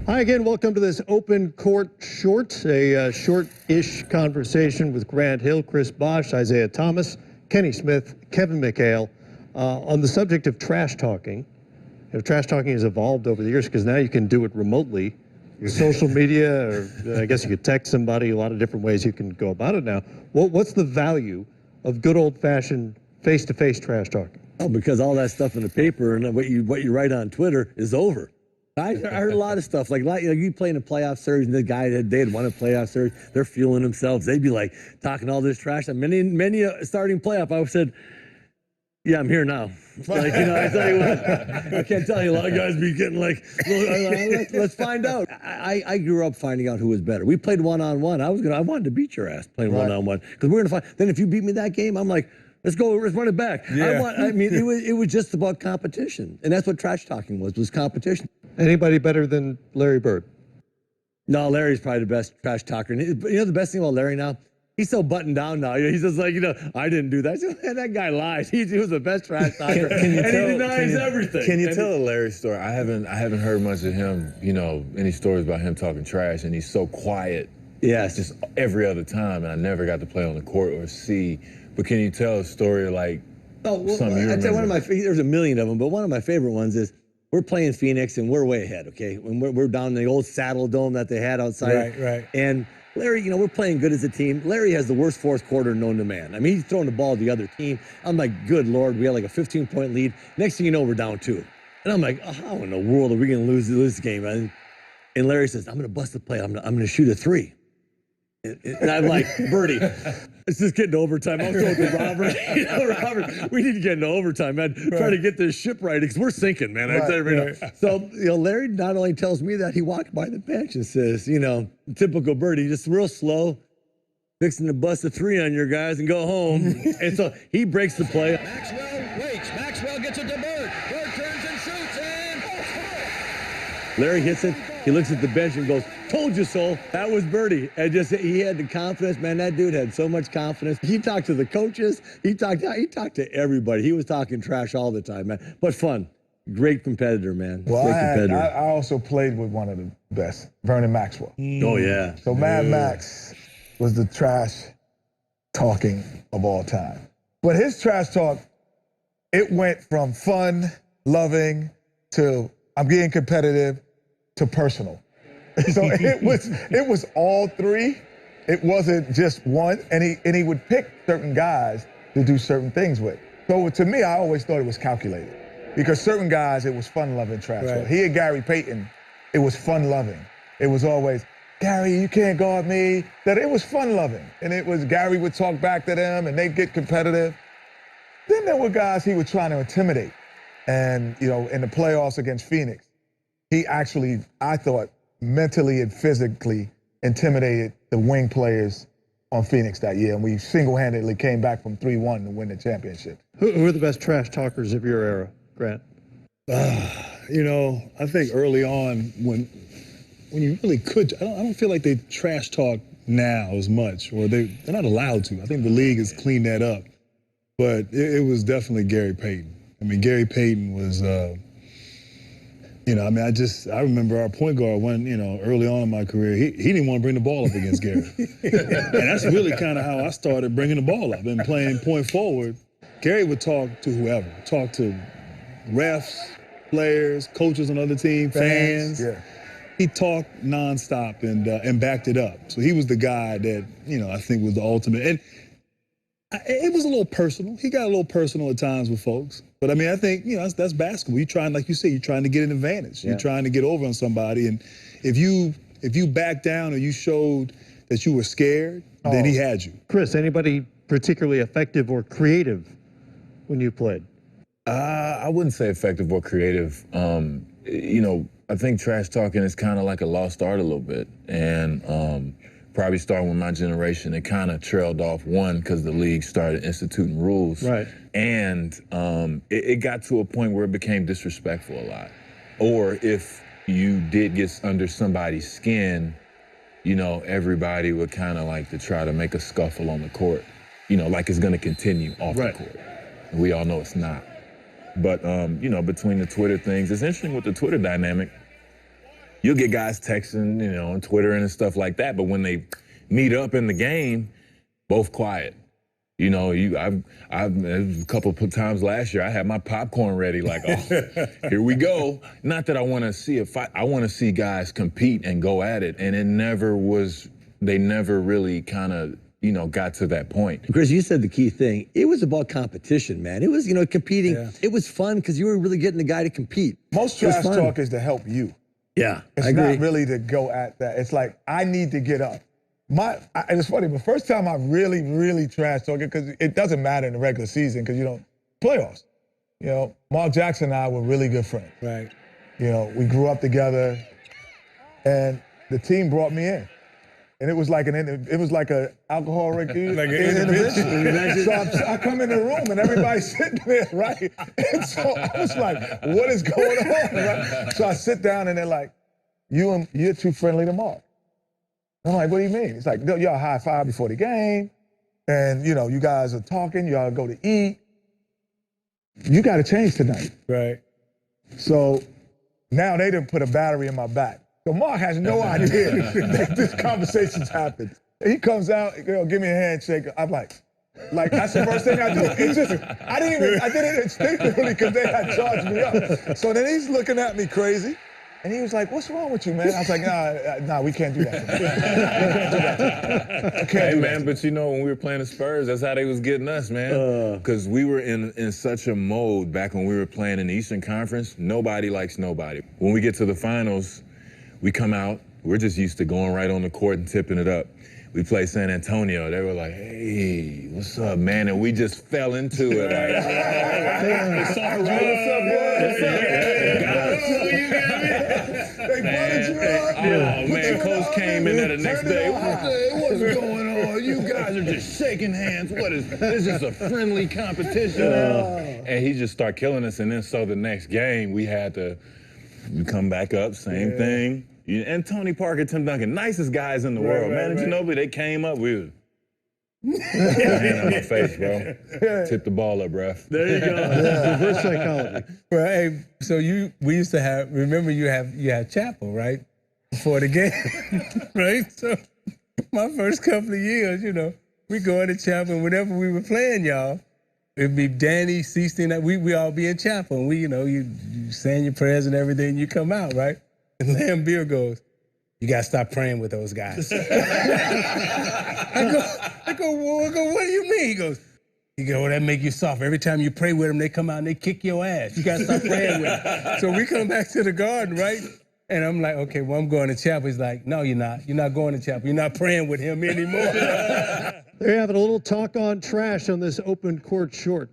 Hi again, welcome to this Open Court Short, a short-ish conversation with Grant Hill, Chris Bosh, Isaiah Thomas, Kenny Smith, Kevin McHale, on the subject of trash talking. You know, trash talking has evolved over the years because now you can do it remotely. Social media, or I guess you could text somebody, a lot of different ways you can go about it now. What's the value of good old-fashioned face-to-face trash talking? Oh, because all that stuff in the paper and what you write on Twitter is over. I heard a lot of stuff like you play in a playoff series, and the guy they had won a playoff series, they're fueling themselves. They'd be like talking all this trash. And many starting playoff, I said, "Yeah, I'm here now." Like, I tell you what, I can't tell you. A lot of guys be getting like, let's find out. I grew up finding out who was better. We played one-on-one. I wanted to beat your ass playing one-on-one because we're gonna find. Then if you beat me that game, I'm like, let's go, let's run it back. Yeah. It was just about competition, and that's what trash talking was competition. Anybody better than Larry Bird? No, Larry's probably the best trash talker. And you know the best thing about Larry now? He's so buttoned down now. He's just like, I didn't do that. Man, that guy lies. He was the best trash talker. He denies everything. Can you tell a Larry story? I haven't heard much of him, any stories about him talking trash, and he's so quiet. Yes. Just every other time, and I never got to play on the court or see. But can you tell a story like something you remember? I'd say there's a million of them, but one of my favorite ones is, we're playing Phoenix, and we're way ahead, okay? When we're down in the old Saddle Dome that they had outside. Right. And Larry, we're playing good as a team. Larry has the worst fourth quarter known to man. I mean, he's throwing the ball to the other team. I'm like, good Lord, we had like a 15-point lead. Next thing you know, we're down 2. And I'm like, how in the world are we going to lose this game? And Larry says, I'm going to bust the play. I'm going to shoot a 3. And I'm like, Birdie, it's just getting to overtime. I'll throw it to Robert. Robert, we need to get into overtime, man. Try to get this ship right because we're sinking, man. I tell you right now. So, Larry not only tells me that, he walked by the bench and says, typical Birdie, just real slow, fixing to bust a 3 on your guys and go home. And so he breaks the play. Maxwell waits. Maxwell gets it to Bird. Bird turns and shoots, and Larry hits it. He looks at the bench and goes, told you so. That was Birdie. And he had the confidence. Man, that dude had so much confidence. He talked to the coaches. He talked to everybody. He was talking trash all the time, man. But fun. Great competitor, man. Well, Great competitor. I also played with one of the best, Vernon Maxwell. Oh, yeah. So Mad Max was the trash talking of all time. But his trash talk, it went from fun, loving, to I'm getting competitive, to personal. So it was all 3. It wasn't just one, and he would pick certain guys to do certain things with. So to me, I always thought it was calculated, because certain guys, it was fun-loving trash. Right. He and Gary Payton, it was fun-loving. It was always, Gary, you can't guard me. That it was fun-loving, and it was Gary would talk back to them, and they'd get competitive. Then there were guys he was trying to intimidate, and in the playoffs against Phoenix, he actually, I thought, mentally and physically intimidated the wing players on Phoenix that year, and we single-handedly came back from 3-1 to win the championship. Who are the best trash talkers of your era, Grant? I think early on when you really could, I don't feel like they trash talk now as much, or they're not allowed to. I think the league has cleaned that up, but it was definitely Gary Payton. I mean, Gary Payton was. I remember our point guard when, early on in my career, he didn't want to bring the ball up against Gary. And that's really kind of how I started bringing the ball up and playing point forward. Gary would talk to whoever, talk to refs, players, coaches on other team, fans. Yeah. He talked nonstop and backed it up. So he was the guy that, I think was the ultimate. And it was a little personal. He got a little personal at times with folks. But I mean, I think, that's basketball. You're trying, like you said, you're trying to get an advantage. Yeah. You're trying to get over on somebody. And if you backed down or you showed that you were scared, then he had you. Chris, anybody particularly effective or creative when you played? I wouldn't say effective or creative. I think trash talking is kind of like a lost art a little bit. And probably starting with my generation, it kind of trailed off, one, because the league started instituting rules. Right. And it got to a point where it became disrespectful a lot. Or if you did get under somebody's skin, everybody would kind of like to try to make a scuffle on the court, like it's going to continue off the court. And we all know it's not. But, between the Twitter things, it's interesting with the Twitter dynamic. you'll get guys texting, you know, on Twitter and stuff like that. But when they meet up in the game, both quiet. You know, I've a couple of times last year, I had my popcorn ready, like, oh, here we go. Not that I want to see a fight. I want to see guys compete and go at it. And they never really kind of, you know, got to that point. Chris, you said the key thing. It was about competition, man. It was, you know, competing. Yeah. It was fun because you were really getting the guy to compete. Most It was trash fun. talk is to help you. Yeah, It's I agree. not really to go at that. It's like, I need to get up. And it's funny, the first time I really, really trash talking, because it doesn't matter in the regular season, because you don't, playoffs. You know, Mark Jackson and I were really good friends. Right. You know, we grew up together, and the team brought me in. And it was like a alcoholic Like an intervention. So I come in the room and everybody's sitting there, right? And so I was like, what is going on, right? So I sit down and they're like, you're too friendly to Mark. I'm like, what do you mean? It's like, y'all high five before the game, and you know, you guys are talking, y'all go to eat. You got to change tonight. Right. So now they done put a battery in my back. So Mark has no idea that this conversation's happened. He comes out, you know, give me a handshake. I'm like that's the first thing I do. It's just, I did it instinctively because they had charged me up. So then he's looking at me crazy. And he was like, what's wrong with you, man? I was like, nah, we can't do that. Hey, man, but you know, when we were playing the Spurs, that's how they was getting us, man. Because we were in such a mode back when we were playing in the Eastern Conference. Nobody likes nobody. When we get to the finals, we come out, we're just used to going right on the court and tipping it up. We play San Antonio. They were like, hey, what's up, man? And we just fell into it. They butted you up. Oh, man, Coach came in there the next day. What's going on? You guys are just shaking hands. This is a friendly competition. And he just started killing us. And then so the next game, we had to come back up, same thing. And Tony Parker, Tim Duncan, nicest guys in the world. Man, you know, they came up, we was hand on my face, bro. Tip the ball up, ref. There you go. Reverse psychology. Well, hey, so we used to have, remember you had chapel, right? Before the game, right? So my first couple of years, you know, we go into chapel, and whenever we were playing, y'all, it'd be Danny, Ceaston, we all be in chapel, and you saying your prayers and everything, you come out, right? And Lamb Beer goes, you gotta stop praying with those guys. I go, what do you mean? He goes, well, that make you soft. Every time you pray with them, they come out and they kick your ass. You gotta stop praying with them. So we come back to the garden, right? And I'm like, okay, well, I'm going to chapel. He's like, no, you're not. You're not going to chapel. You're not praying with him anymore. They're having a little talk on trash on this open court short.